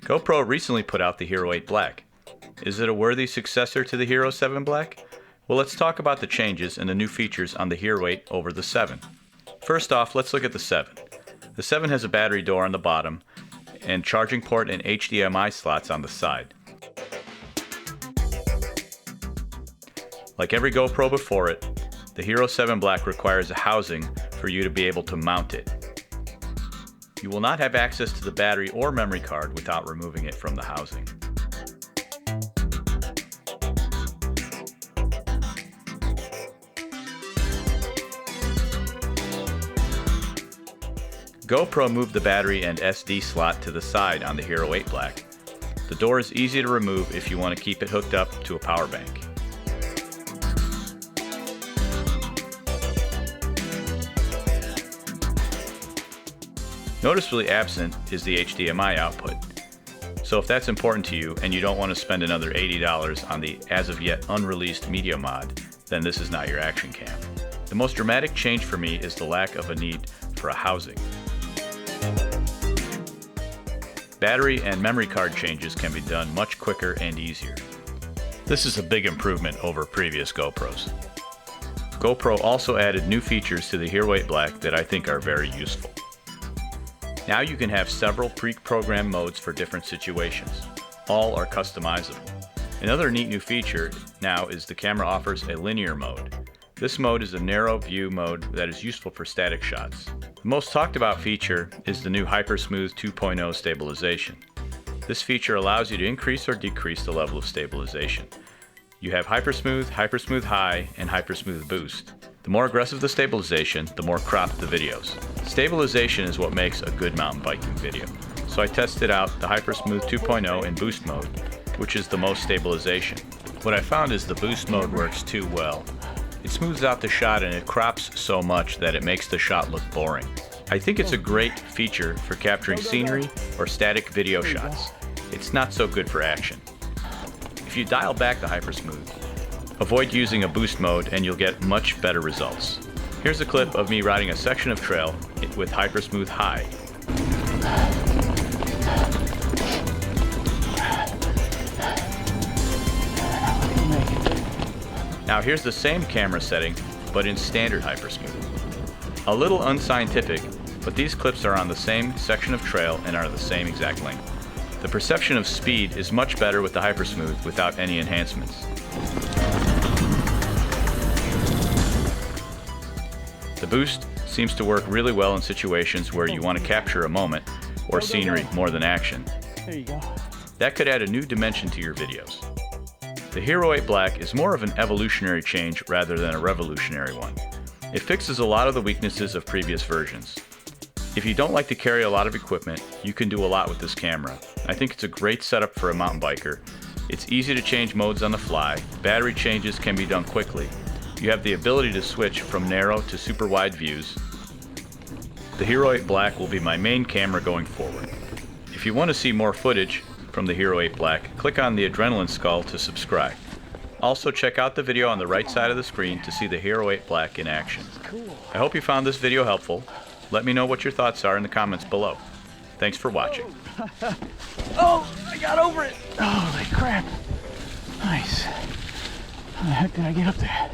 GoPro recently put out the Hero 8 Black. Is it a worthy successor to the Hero 7 Black? Well, let's talk about the changes and the new features on the Hero 8 over the 7. First off, let's look at the 7. The 7 has a battery door on the bottom and charging port and HDMI slots on the side. Like every GoPro before it, the Hero 7 Black requires a housing for you to be able to mount it. You will not have access to the battery or memory card without removing it from the housing. GoPro moved the battery and SD slot to the side on the Hero 8 Black. The door is easy to remove if you want to keep it hooked up to a power bank. Noticeably absent is the HDMI output. So if that's important to you and you don't want to spend another $80 on the as of yet unreleased media mod, then this is not your action cam. The most dramatic change for me is the lack of a need for a housing. Battery and memory card changes can be done much quicker and easier. This is a big improvement over previous GoPros. GoPro also added new features to the Hero 8 Black that I think are very useful. Now you can have several pre-programmed modes for different situations. All are customizable. Another neat new feature now is the camera offers a linear mode. This mode is a narrow view mode that is useful for static shots. The most talked about feature is the new HyperSmooth 2.0 stabilization. This feature allows you to increase or decrease the level of stabilization. You have HyperSmooth, HyperSmooth High, and HyperSmooth Boost. The more aggressive the stabilization, the more cropped the videos. Stabilization is what makes a good mountain biking video. So I tested out the HyperSmooth 2.0 in Boost mode, which is the most stabilization. What I found is the Boost mode works too well. It smooths out the shot and it crops so much that it makes the shot look boring. I think it's a great feature for capturing scenery or static video shots. It's not so good for action. If you dial back the HyperSmooth, avoid using a boost mode and you'll get much better results. Here's a clip of me riding a section of trail with HyperSmooth High. Now here's the same camera setting, but in standard HyperSmooth. A little unscientific, but these clips are on the same section of trail and are the same exact length. The perception of speed is much better with the HyperSmooth without any enhancements. The Boost seems to work really well in situations where you want to capture a moment or scenery more than action. There you go. That could add a new dimension to your videos. The Hero 8 Black is more of an evolutionary change rather than a revolutionary one. It fixes a lot of the weaknesses of previous versions. If you don't like to carry a lot of equipment, you can do a lot with this camera. I think it's a great setup for a mountain biker. It's easy to change modes on the fly, battery changes can be done quickly. You have the ability to switch from narrow to super wide views. The Hero 8 Black will be my main camera going forward. If you want to see more footage from the Hero 8 Black, click on the Adrenaline skull to subscribe. Also check out the video on the right side of the screen to see the Hero 8 Black in action. I hope you found this video helpful. Let me know what your thoughts are in the comments below. Thanks for watching. Oh, I got over it. Holy crap. Nice. How the heck did I get up there?